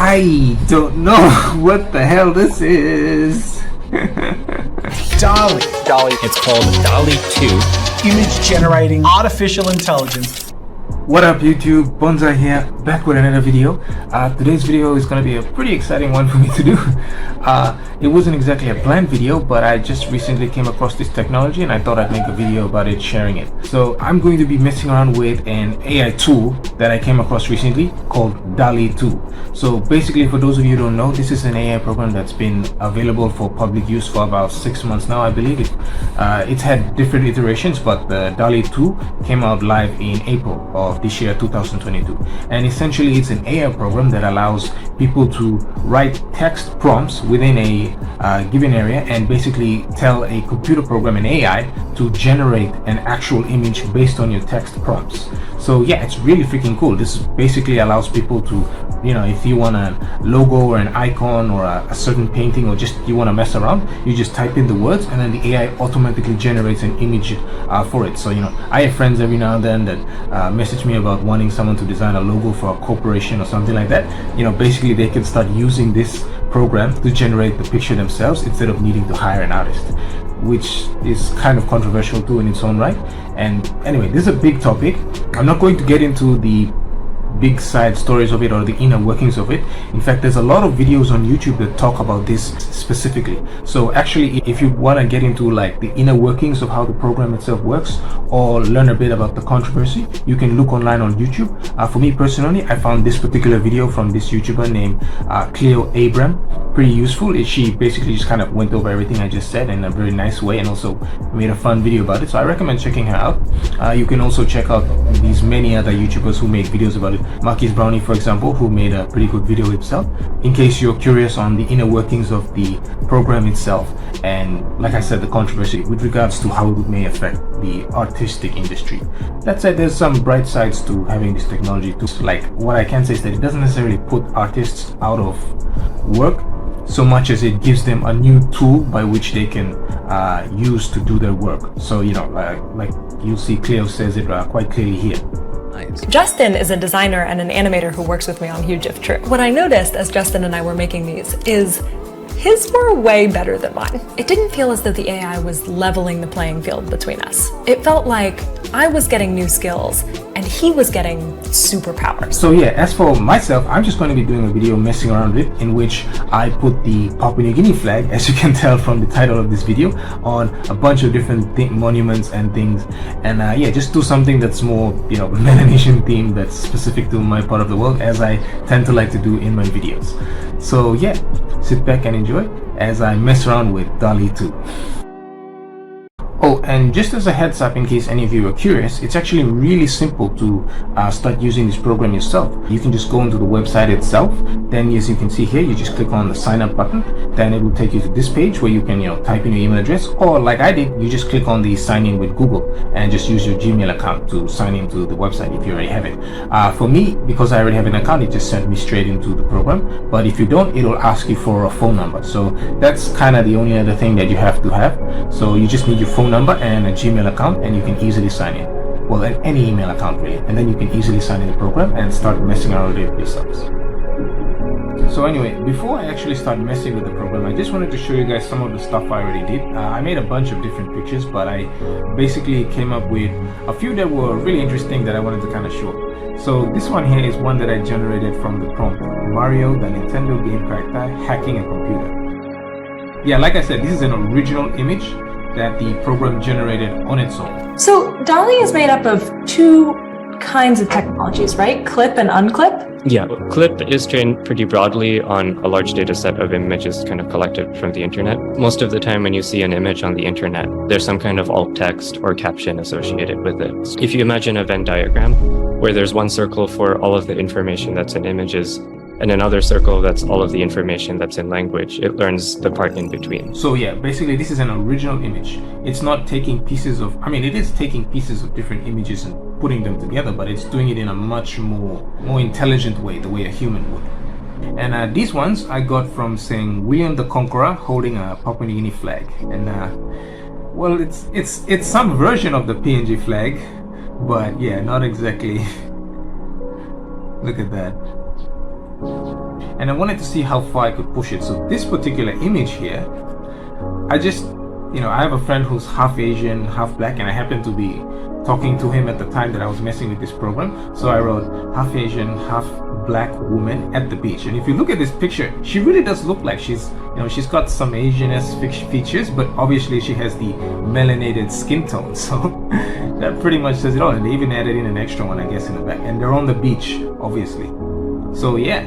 I don't know what the hell this is. DallE. DallE. It's called DallE 2. Image generating artificial intelligence. What up YouTube, BonzEye here, back with another video. Today's video is going to be a pretty exciting one for me to do. It wasn't exactly a planned video, but I just recently came across this technology and I thought I'd make a video about it, sharing it. So I'm going to be messing around with an AI tool that I came across recently called DallE 2. So basically, for those of you who don't know, this is an AI program that's been available for public use for about 6 months now, I believe. It's had different iterations, but the DallE 2 came out live in April of this year, 2022. And essentially, it's an AI program that allows people to write text prompts within a given area and basically tell a computer program, an AI, to generate an actual image based on your text prompts. So yeah, it's really freaking cool. This basically allows people to, you know, if you want a logo or an icon or a certain painting, or just you want to mess around, you just type in the words and then the AI automatically generates an image for it. So, you know, I have friends every now and then that message me about wanting someone to design a logo for a corporation or something like that. You know, basically they can start using this program to generate the picture themselves instead of needing to hire an artist, which is kind of controversial too in its own right. And anyway, this is a big topic. I'm not going to get into the big side stories of it or the inner workings of it. In fact, there's a lot of videos on YouTube that talk about this specifically. So actually, if you want to get into like the inner workings of how the program itself works or learn a bit about the controversy, you can look online on YouTube. For me personally, I found this particular video from this YouTuber named Cleo Abram pretty useful. She basically just kind of went over everything I just said in a very nice way and also made a fun video about it. So I recommend checking her out. You can also check out these many other YouTubers who make videos about it. Marquis Brownie, for example, who made a pretty good video himself, in case you're curious on the inner workings of the program itself and, like I said, the controversy with regards to how it may affect the artistic industry. That said, there's some bright sides to having this technology too. Like, what I can say is that it doesn't necessarily put artists out of work so much as it gives them a new tool by which they can use to do their work. So, you know, like you'll see Cleo says it quite clearly here. Justin is a designer and an animator who works with me on Huge If True. What I noticed as Justin and I were making these is his were way better than mine. It didn't feel as though the AI was leveling the playing field between us. It felt like I was getting new skills and he was getting superpowers. So yeah, as for myself, I'm just going to be doing a video messing around with it in which I put the Papua New Guinea flag, as you can tell from the title of this video, on a bunch of different monuments and things. And yeah, just do something that's more, you know, Melanesian themed, that's specific to my part of the world, as I tend to like to do in my videos. So yeah, sit back and enjoy as I mess around with DallE 2. Oh, and just as a heads up, in case any of you are curious, it's actually really simple to start using this program yourself. You can just go into the website itself. Then, as you can see here, you just click on the sign up button. Then it will take you to this page where you can, you know, type in your email address, or like I did, you just click on the sign in with Google and just use your Gmail account to sign into the website if you already have it. For me, because I already have an account, it just sent me straight into the program. But if you don't, it'll ask you for a phone number. So that's kind of the only other thing that you have to have. So you just need your phone number and a Gmail account, and you can easily sign in. Well, any email account really, and then you can easily sign in the program and start messing around with it yourselves. So anyway, before I actually start messing with the program, I just wanted to show you guys some of the stuff I already did. I made a bunch of different pictures, but I basically came up with a few that were really interesting that I wanted to kind of show. So this one here is one that I generated from the prompt Mario, the Nintendo game character, hacking a computer. Yeah, like I said, this is an original image that the program generated on its own. So DallE is made up of two kinds of technologies, right? Clip and unclip? Yeah, Clip is trained pretty broadly on a large data set of images kind of collected from the internet. Most of the time when you see an image on the internet, there's some kind of alt text or caption associated with it. If you imagine a Venn diagram where there's one circle for all of the information that's in images and another circle that's all of the information that's in language, it learns the part in between. So yeah, basically this is an original image. It's not taking pieces of, it is taking pieces of different images and putting them together, but it's doing it in a much more intelligent way, the way a human would. And these ones I got from saying William the Conqueror holding a Papua New Guinea flag. And well, it's some version of the PNG flag, but yeah, not exactly. Look at that. and I wanted to see how far I could push it. So this particular image here, I just, I have a friend who's half Asian, half black, and I happened to be talking to him at the time that I was messing with this program. So I wrote half Asian, half black woman at the beach. And if you look at this picture, she really does look like she's got some Asian-esque features, but obviously she has the melanated skin tone. So that pretty much says it all. And they even added in an extra one, I guess, in the back. And they're on the beach, obviously. So yeah,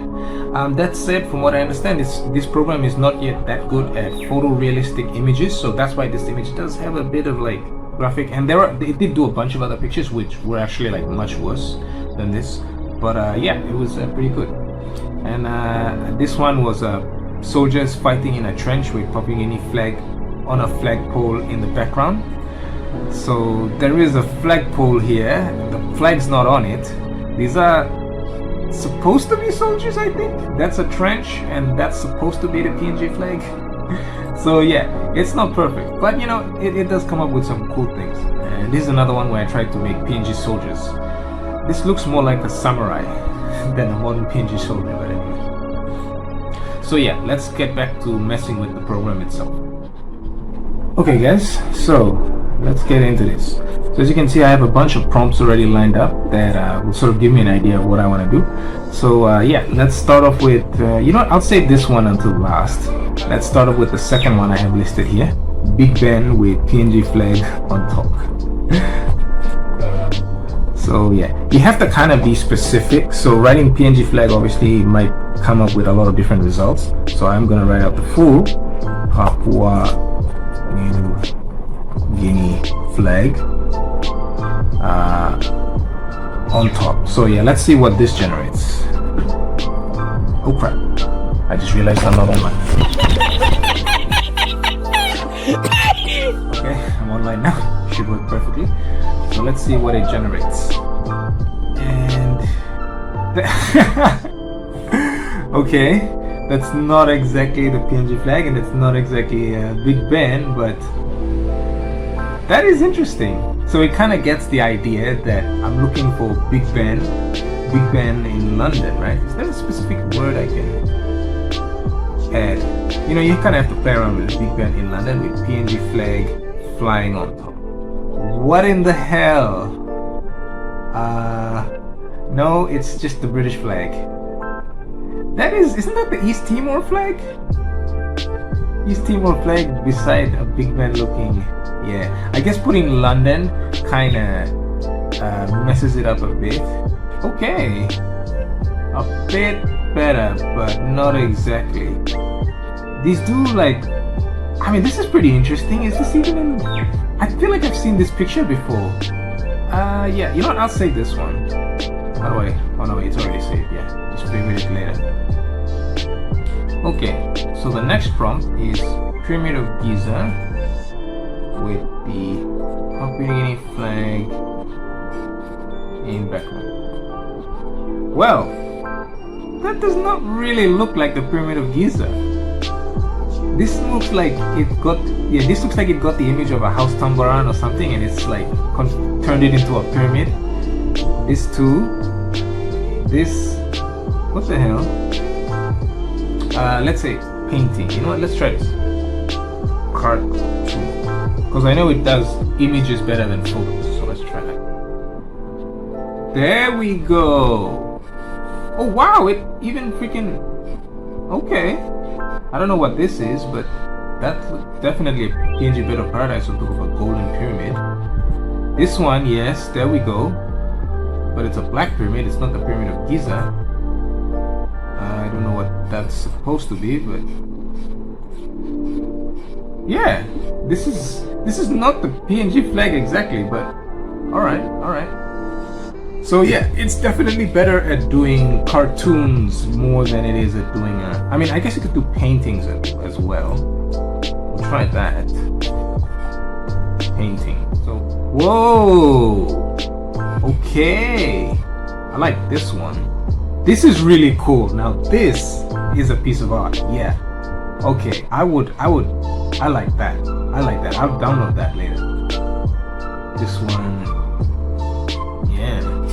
that said, from what I understand, this program is not yet that good at photorealistic images. So that's why this image does have a bit of like graphic, and they did do a bunch of other pictures which were actually like much worse than this, but yeah, it was pretty good. And this one was soldiers fighting in a trench with Papua Guinea flag on a flagpole in the background. So there is a flagpole here, the flag's not on it. These are supposed to be soldiers, I think. That's a trench, and that's supposed to be the PNG flag. So yeah, it's not perfect, but it does come up with some cool things. And this is another one where I tried to make PNG soldiers. This looks more like a samurai than a modern PNG soldier, but anyway. So yeah, let's get back to messing with the program itself. Okay guys, so let's get into this. So as you can see, I have a bunch of prompts already lined up that will sort of give me an idea of what I want to do. So yeah, let's start off with, I'll save this one until last. Let's start off with the second one I have listed here. Big Ben with PNG flag on top. So yeah, you have to kind of be specific. So writing PNG flag obviously might come up with a lot of different results. So I'm going to write out the full Papua New Guinea flag on top. So yeah, let's see what this generates. Oh crap, I just realized I'm not online. Okay, I'm online now. Should work perfectly. So let's see what it generates. And okay, that's not exactly the PNG flag, and it's not exactly Big Ben, but that is interesting. So it kind of gets the idea that I'm looking for Big Ben in London, right? Is there a specific word I can add? You kind of have to play around with Big Ben in London with PNG flag flying on top. What in the hell? No, it's just the British flag. Isn't that the East Timor flag? East Timor flag beside a Big Ben looking. Yeah, I guess putting London kind of messes it up a bit. Okay, a bit better, but not exactly. These do this is pretty interesting. Is this even in... I feel like I've seen this picture before. Yeah, I'll save this one. How do I... Oh no, it's already saved, yeah. Just preview it later. Okay, so the next prompt is Pyramid of Giza with the Papua Guinea flag in background. Well, that does not really look like the Pyramid of Giza. This looks like it got the image of a house tambaran or something, and it's like turned it into a pyramid. This too. This, what the hell? Let's say painting. You know what? Let's try this. Cartoon, because I know it does images better than photos. So let's try that. There we go. Oh wow! It even freaking. Okay. I don't know what this is, but that's definitely a PNG bed of paradise on top of a golden pyramid. This one, yes, there we go. But it's a black pyramid, it's not the Pyramid of Giza. I don't know what that's supposed to be, but yeah, this is not the PNG flag exactly, but alright. So yeah, it's definitely better at doing cartoons more than it is at doing I guess you could do paintings as well. We'll try that. Painting. So, whoa! Okay. I like this one. This is really cool. Now this is a piece of art. Yeah. Okay, I like that. I'll download that later. This one.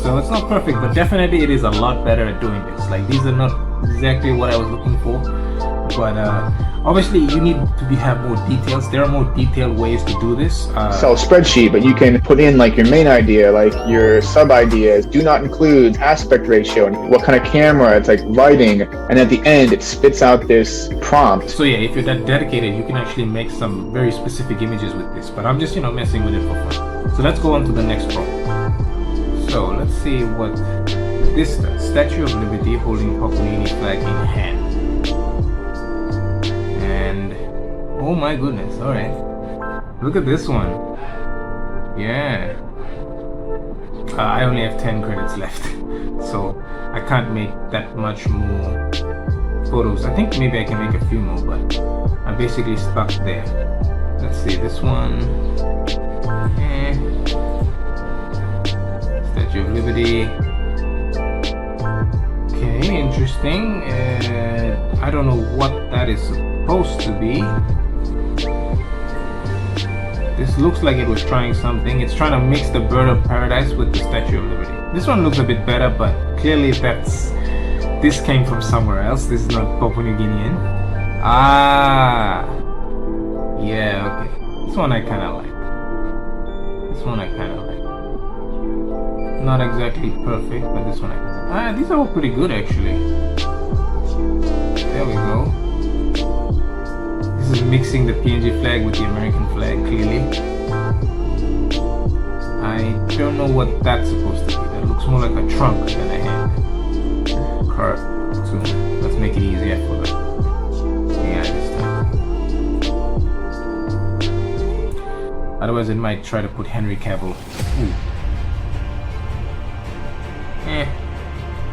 So it's not perfect, but definitely it is a lot better at doing this. Like these are not exactly what I was looking for, but obviously you need to have more details. There are more detailed ways to do this. So spreadsheet, but you can put in like your main idea, like your sub ideas. Do not include aspect ratio and what kind of camera. It's like lighting, and at the end it spits out this prompt. So yeah, if you're that dedicated, you can actually make some very specific images with this. But I'm just messing with it for fun. So let's go on to the next prompt. So let's see what this does. Statue of Liberty holding Papua New Guinea flag in hand. And oh my goodness, alright. Look at this one. Yeah. I only have 10 credits left, so I can't make that much more photos. I think maybe I can make a few more, but I'm basically stuck there. Let's see, this one. Statue of Liberty. Okay, interesting. I don't know what that is supposed to be. This looks like it was trying something. It's trying to mix the bird of paradise with the Statue of Liberty. This one looks a bit better, but clearly this came from somewhere else. This is not Papua New Guinean. Ah, yeah, okay. This one I kind of like. Not exactly perfect, but this one I kind of like. These are all pretty good actually. There we go. This is mixing the PNG flag with the American flag, clearly. I don't know what that's supposed to be. That looks more like a trunk than a hand. Car. So let's make it easier for the AI this time. Otherwise it might try to put Henry Cavill. Ooh.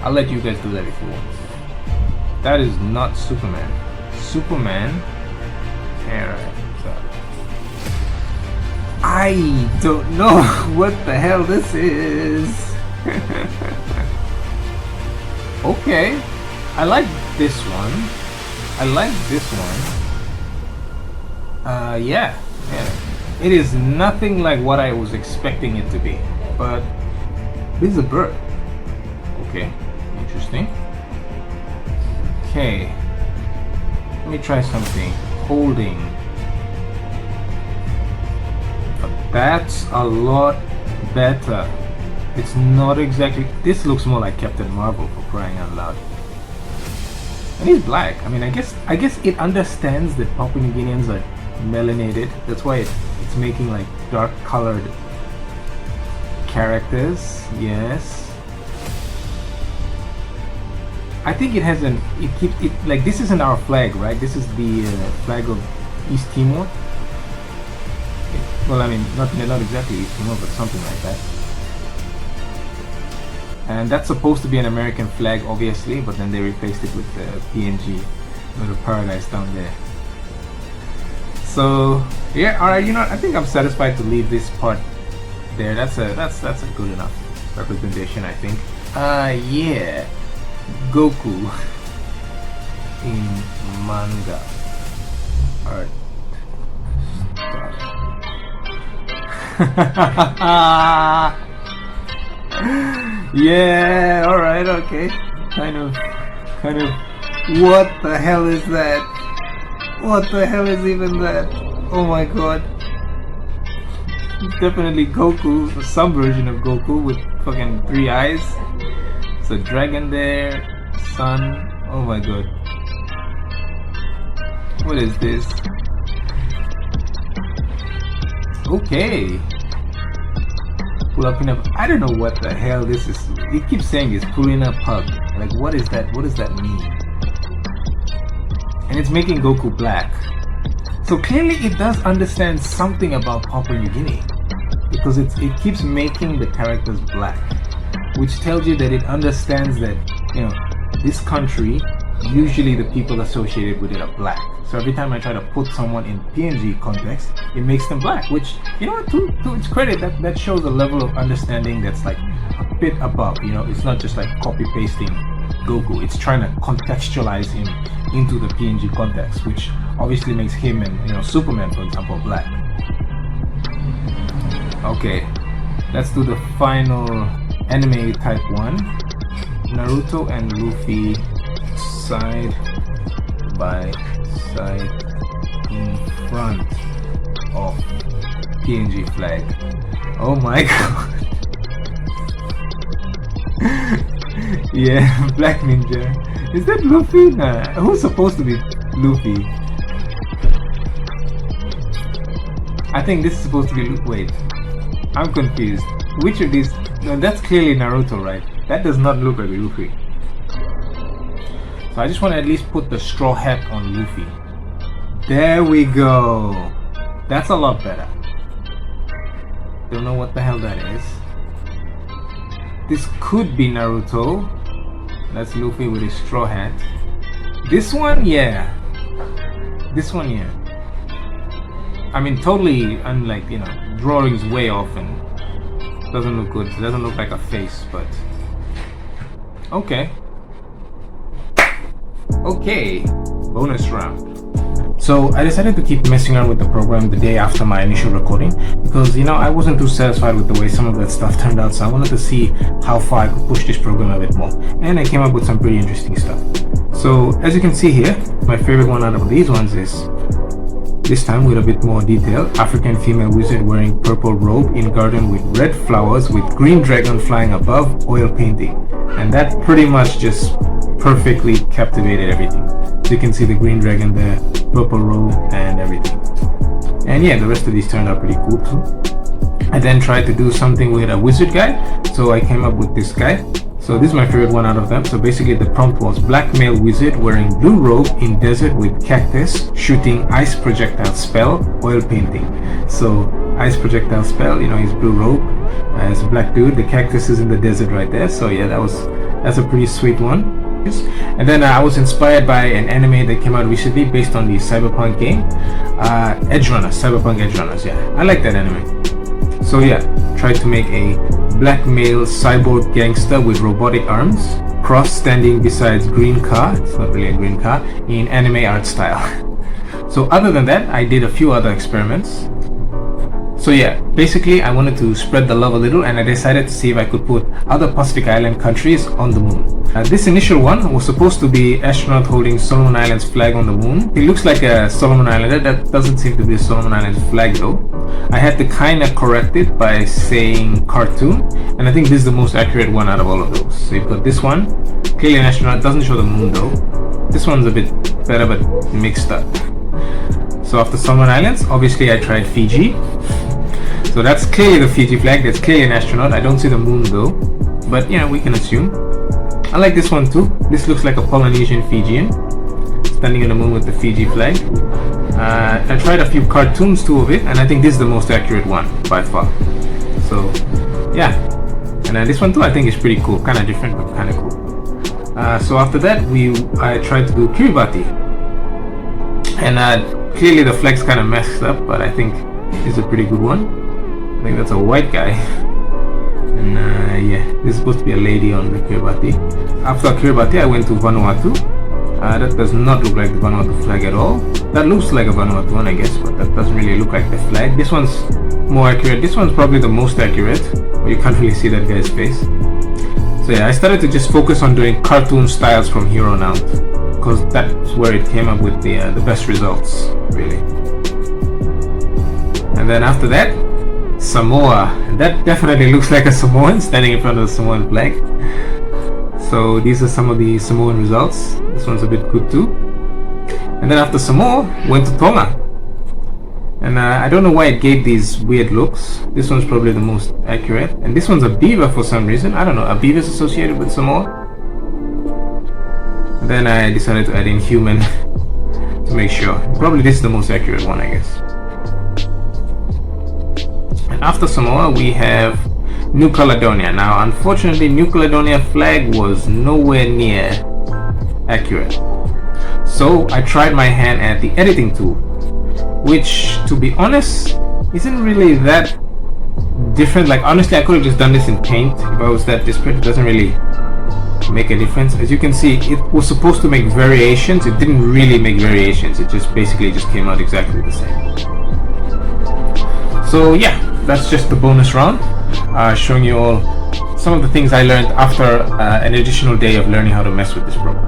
I'll let you guys do that if you want. That is not Superman. Superman. Alright, so I don't know what the hell this is. Okay, I like this one. Yeah. It is nothing like what I was expecting it to be, but this is a bird. Okay, interesting. Okay, let me try something. Holding. That's a lot better. It's not exactly. This looks more like Captain Marvel, for crying out loud. And he's black. I mean, I guess it understands that Papua New Guineans are melanated. That's why it's making like dark colored characters. Yes. I think it has like this isn't our flag, right? This is the flag of East Timor. Well, I mean, not exactly East Timor, but something like that. And that's supposed to be an American flag, obviously, but then they replaced it with the PNG, with the paradise down there. So yeah, all right. You know, I think I'm satisfied to leave this part there. That's a good enough representation, I think. Yeah. Goku in manga art style. Yeah, alright, okay. Kind of what the hell is that? What the hell is even that? Oh my god. It's definitely Goku, some version of Goku with fucking 3 eyes. It's a dragon there, sun. Oh my god. What is this? Okay. Pull up in a. I don't know what the hell this is. It keeps saying it's pulling a pug. Like, what is that? What does that mean? And it's making Goku black. So clearly it does understand something about Papua New Guinea, because it keeps making the characters black, which tells you that it understands that, you know, this country, usually the people associated with it are black. So every time I try to put someone in PNG context, it makes them black, which, you know what, to its credit, that shows a level of understanding that's like a bit above. You know, it's not just like copy pasting Goku, it's trying to contextualize him into the PNG context, which obviously makes him and, you know, Superman, for example, black. Okay, let's do the final anime type one. Naruto and Luffy side by side in front of PNG flag. Oh my god. Yeah, Black Ninja. Is that Luffy? Nah, who's supposed to be Luffy? I think this is supposed to be wait. I'm confused. Which of these? No, that's clearly Naruto, right? That does not look like Luffy. So I just want to at least put the straw hat on Luffy. There we go. That's a lot better. Don't know what the hell that is. This could be Naruto. That's Luffy with his straw hat. This one, yeah. This one, yeah. I mean, totally unlike, you know, drawing's way off and doesn't look good. It doesn't look like a face, but okay. Okay, bonus round. So I decided to keep messing around with the program the day after my initial recording because, you know, I wasn't too satisfied with the way some of that stuff turned out, so I wanted to see how far I could push this program a bit more, and I came up with some pretty interesting stuff. So as you can see here, my favorite one out of these ones is this time with a bit more detail. African female wizard wearing purple robe in garden with red flowers with green dragon flying above, oil painting, and that pretty much just perfectly captivated everything. So you can see the green dragon there, purple robe and everything. And yeah, the rest of these turned out pretty cool too. I then tried to do something with a wizard guy, so I came up with this guy. So this is my favorite one out of them. So basically the prompt was black male wizard wearing blue robe in desert with cactus shooting ice projectile spell, oil painting. So ice projectile spell, you know, his blue robe as a black dude. The cactus is in the desert right there. So yeah, that's a pretty sweet one. And then I was inspired by an anime that came out recently based on the Cyberpunk game, Cyberpunk Edge Runners. Yeah, I like that anime. So yeah, tried to make a black male cyborg gangster with robotic arms, cross standing beside green car. It's not really a green car in anime art style. So other than that, I did a few other experiments. So yeah, basically I wanted to spread the love a little, and I decided to see if I could put other Pacific Island countries on the moon. This initial one was supposed to be astronaut holding Solomon Islands flag on the moon. It looks like a Solomon Islander. That doesn't seem to be a Solomon Islands flag though. I had to kind of correct it by saying cartoon, and I think this is the most accurate one out of all of those. So you've got this one, clearly an astronaut, doesn't show the moon though. This one's a bit better but mixed up. So after Solomon Islands, obviously I tried Fiji. So that's clearly the Fiji flag, that's clearly an astronaut. I don't see the moon though, but you know, we can assume. I like this one too. This looks like a Polynesian Fijian standing on the moon with the Fiji flag. I tried a few cartoons too of it, and I think this is the most accurate one by far. So yeah, and this one too I think is pretty cool, kind of different but kind of cool. So after that I tried to do Kiribati, and clearly the flag's kind of messed up, but I think this is a pretty good one. I think that's a white guy. And yeah, this is supposed to be a lady on the Kiribati. After Kiribati, I went to Vanuatu. That does not look like the Vanuatu flag at all. That looks like a Vanuatu one, I guess, but that doesn't really look like the flag. This one's more accurate. This one's probably the most accurate, but you can't really see that guy's face. So yeah, I started to just focus on doing cartoon styles from here on out, because that's where it came up with the best results, really. And then after that, Samoa. That definitely looks like a Samoan standing in front of the Samoan flag. So these are some of the Samoan results. This one's a bit good too. And then after Samoa, went to Tonga. And I don't know why it gave these weird looks. This one's probably the most accurate. And this one's a beaver for some reason. I don't know, a beaver's associated with Samoa. And then I decided to add in human to make sure. Probably this is the most accurate one, I guess. After Samoa, we have New Caledonia. Now, unfortunately, New Caledonia flag was nowhere near accurate. So I tried my hand at the editing tool, which, to be honest, isn't really that different. Like, honestly, I could have just done this in Paint if I was that desperate. It doesn't really make a difference. As you can see, it was supposed to make variations. It didn't really make variations. It just basically just came out exactly the same. So yeah, that's just the bonus round, showing you all some of the things I learned after an additional day of learning how to mess with this program.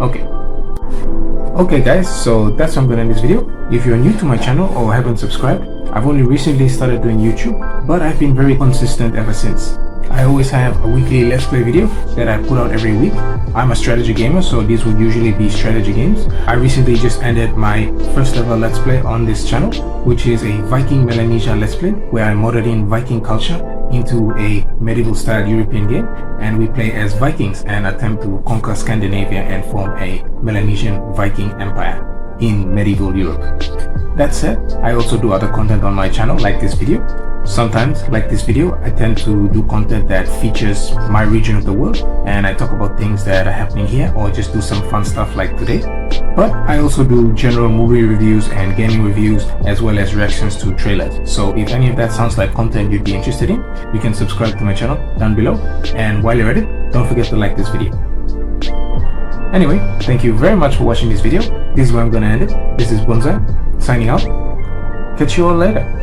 Okay guys, so that's what I'm gonna end this video. If you're new to my channel or haven't subscribed, I've only recently started doing YouTube, but I've been very consistent ever since. I always have a weekly Let's Play video that I put out every week. I'm a strategy gamer, so these will usually be strategy games. I recently just ended my first ever Let's Play on this channel, which is a Viking Melanesia Let's Play, where I modded in Viking culture into a medieval style European game, and we play as Vikings and attempt to conquer Scandinavia and form a Melanesian Viking empire in medieval Europe. That said, I also do other content on my channel like this video. Sometimes, like this video, I tend to do content that features my region of the world, and I talk about things that are happening here or just do some fun stuff like today. But I also do general movie reviews and gaming reviews, as well as reactions to trailers. So if any of that sounds like content you'd be interested in, you can subscribe to my channel down below. And while you're at it, don't forget to like this video. Anyway, thank you very much for watching this video. This is where I'm gonna end it. This is BonzEye, signing out. Catch you all later.